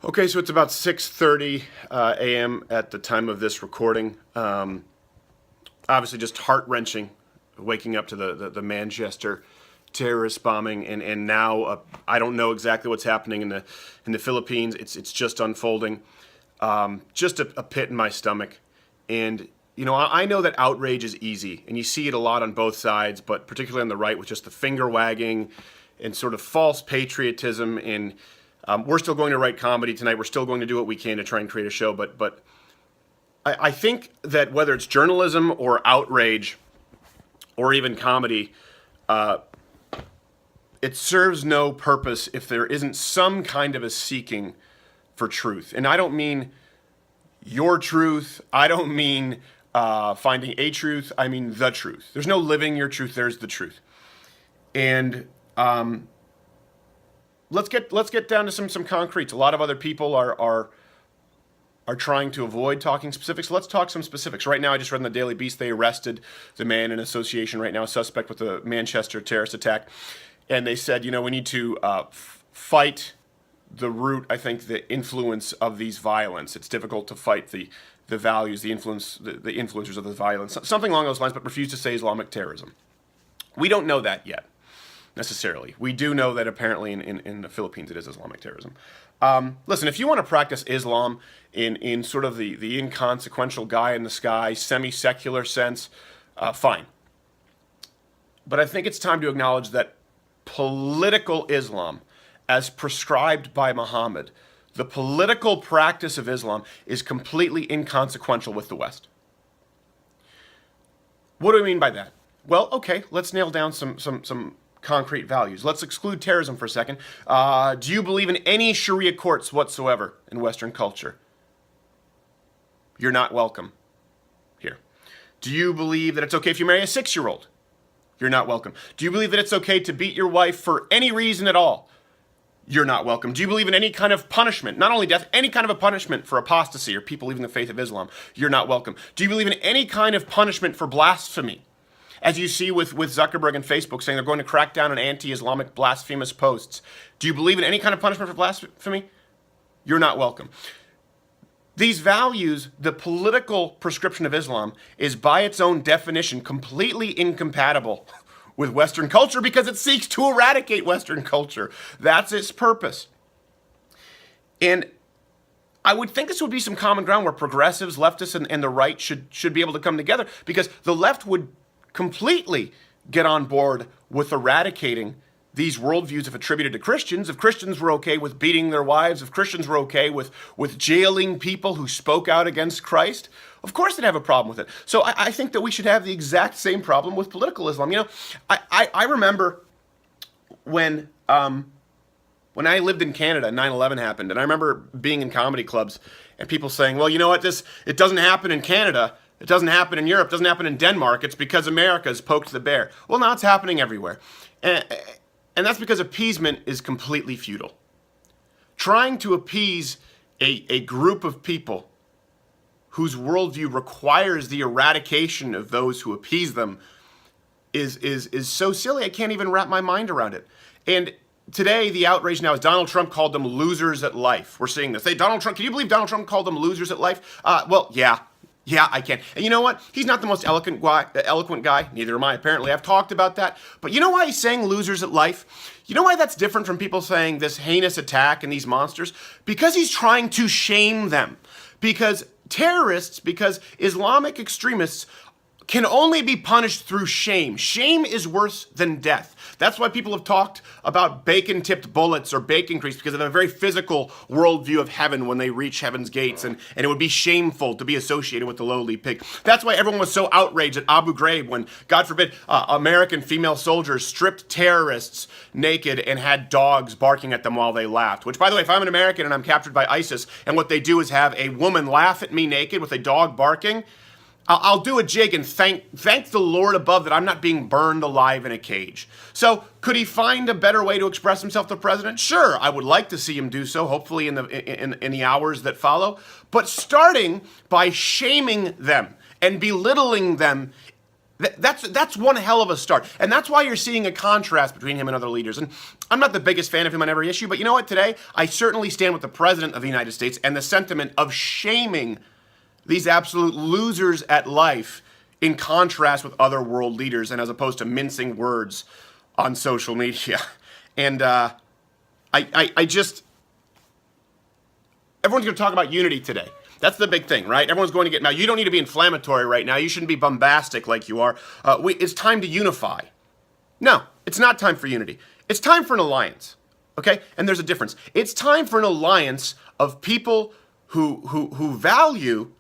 Okay, so it's about 6:30 a.m. at the time of this recording. Obviously, just heart-wrenching, waking up to the Manchester terrorist bombing, and now I don't know exactly what's happening in the Philippines. It's just unfolding. Just a pit in my stomach, and I know that outrage is easy, and you see it a lot on both sides, but particularly on the right with just the finger wagging and sort of false patriotism. And we're still going to write comedy tonight. We're still going to do what we can to try and create a show. But I think that whether it's journalism or outrage or even comedy, it serves no purpose if there isn't some kind of a seeking for truth. And I don't mean your truth. I don't mean finding a truth. I mean the truth. There's no living your truth. There's the truth. And let's get down to some concretes. A lot of other people are trying to avoid talking specifics. So let's talk some specifics. Right now, I just read in the Daily Beast they arrested the man in association right now, a suspect with the Manchester terrorist attack, and they said, we need to fight the root. I think the influence of these violence. It's difficult to fight the values, the influence, the influencers of the violence, something along those lines, but refuse to say Islamic terrorism. We don't know that yet, necessarily. We do know that apparently in the Philippines it is Islamic terrorism. Listen, if you want to practice Islam in sort of the inconsequential guy in the sky, semi-secular sense, fine. But I think it's time to acknowledge that political Islam, as prescribed by Muhammad, the political practice of Islam is completely inconsequential with the West. What do I mean by that? Well, okay, let's nail down some concrete values. Let's exclude terrorism for a second. Do you believe in any Sharia courts whatsoever in Western culture? You're not welcome here. Do you believe that it's okay if you marry a 6-year-old? You're not welcome. Do you believe that it's okay to beat your wife for any reason at all? You're not welcome. Do you believe in any kind of punishment, not only death, any kind of a punishment for apostasy or people leaving the faith of Islam? You're not welcome. Do you believe in any kind of punishment for blasphemy? As you see with Zuckerberg and Facebook saying they're going to crack down on anti-Islamic blasphemous posts. Do you believe in any kind of punishment for blasphemy? You're not welcome. These values, the political prescription of Islam, is by its own definition completely incompatible with Western culture because it seeks to eradicate Western culture. That's its purpose. And I would think this would be some common ground where progressives, leftists, and the right should be able to come together, because the left would completely get on board with eradicating these worldviews if attributed to Christians. If Christians were okay with beating their wives, if Christians were okay with jailing people who spoke out against Christ, of course they'd have a problem with it. So I think that we should have the exact same problem with political Islam. I remember when I lived in Canada, 9/11 happened, and I remember being in comedy clubs and people saying, well, you know what, it doesn't happen in Canada. It doesn't happen in Europe. It doesn't happen in Denmark. It's because America's poked the bear. Well, now it's happening everywhere. And that's because appeasement is completely futile. Trying to appease a group of people whose worldview requires the eradication of those who appease them is so silly, I can't even wrap my mind around it. And today, the outrage now is Donald Trump called them losers at life. We're seeing this. Can you believe Donald Trump called them losers at life? Well, yeah. Yeah, I can. And you know what? He's not the most eloquent guy. Neither am I, apparently. I've talked about that. But you know why he's saying losers at life? You know why that's different from people saying this heinous attack and these monsters? Because he's trying to shame them. Because terrorists, because Islamic extremists can only be punished through shame. Shame is worse than death. That's why people have talked about bacon-tipped bullets or bacon grease, because they have a very physical worldview of heaven when they reach heaven's gates, and it would be shameful to be associated with the lowly pig. That's why everyone was so outraged at Abu Ghraib when, God forbid, American female soldiers stripped terrorists naked and had dogs barking at them while they laughed. Which, by the way, if I'm an American and I'm captured by ISIS, and what they do is have a woman laugh at me naked with a dog barking, I'll do a jig and thank the Lord above that I'm not being burned alive in a cage. So could he find a better way to express himself, the president? Sure, I would like to see him do so, hopefully in the hours that follow. But starting by shaming them and belittling them That's one hell of a start. And that's why you're seeing a contrast between him and other leaders. And I'm not the biggest fan of him on every issue, but you know what? Today, I certainly stand with the President of the United States and the sentiment of shaming these absolute losers at life in contrast with other world leaders and as opposed to mincing words on social media. And I just... Everyone's going to talk about unity today. That's the big thing, right? Everyone's going to get... Now, you don't need to be inflammatory right now. You shouldn't be bombastic like you are. It's time to unify. No, it's not time for unity. It's time for an alliance, okay? And there's a difference. It's time for an alliance of people who value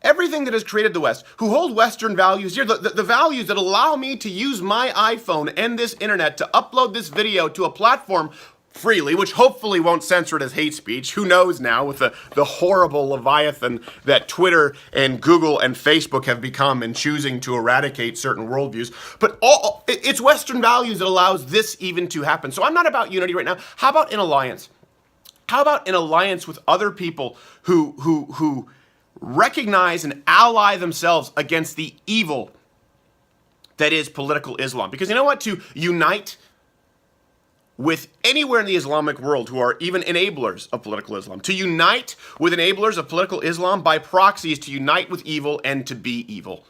everything that has created the West, who hold Western values dear, the values that allow me to use my iPhone and this internet to upload this video to a platform freely, which hopefully won't censor it as hate speech. Who knows now with the horrible leviathan that Twitter and Google and Facebook have become in choosing to eradicate certain worldviews. But it's Western values that allows this even to happen. So I'm not about unity right now. How about an alliance? How about an alliance with other people who recognize and ally themselves against the evil that is political Islam? Because you know what? To unite with anywhere in the Islamic world who are even enablers of political Islam. To unite with enablers of political Islam by proxy is to unite with evil and to be evil.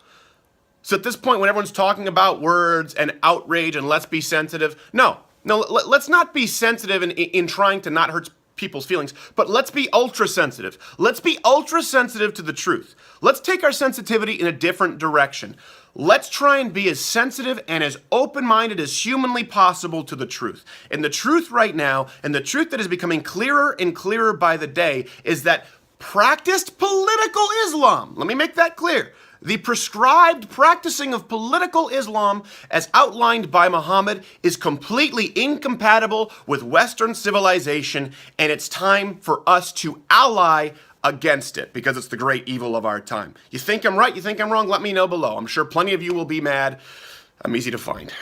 So at this point, when everyone's talking about words and outrage and let's be sensitive, no, let's not be sensitive in trying to not hurt people's feelings, but let's be ultra sensitive. Let's be ultra sensitive to the truth. Let's take our sensitivity in a different direction. Let's try and be as sensitive and as open-minded as humanly possible to the truth. And the truth right now, and the truth that is becoming clearer and clearer by the day, is that practiced political Islam, let me make that clear, the prescribed practicing of political Islam as outlined by Muhammad is completely incompatible with Western civilization, and it's time for us to ally against it because it's the great evil of our time. You think I'm right? You think I'm wrong? Let me know below. I'm sure plenty of you will be mad. I'm easy to find.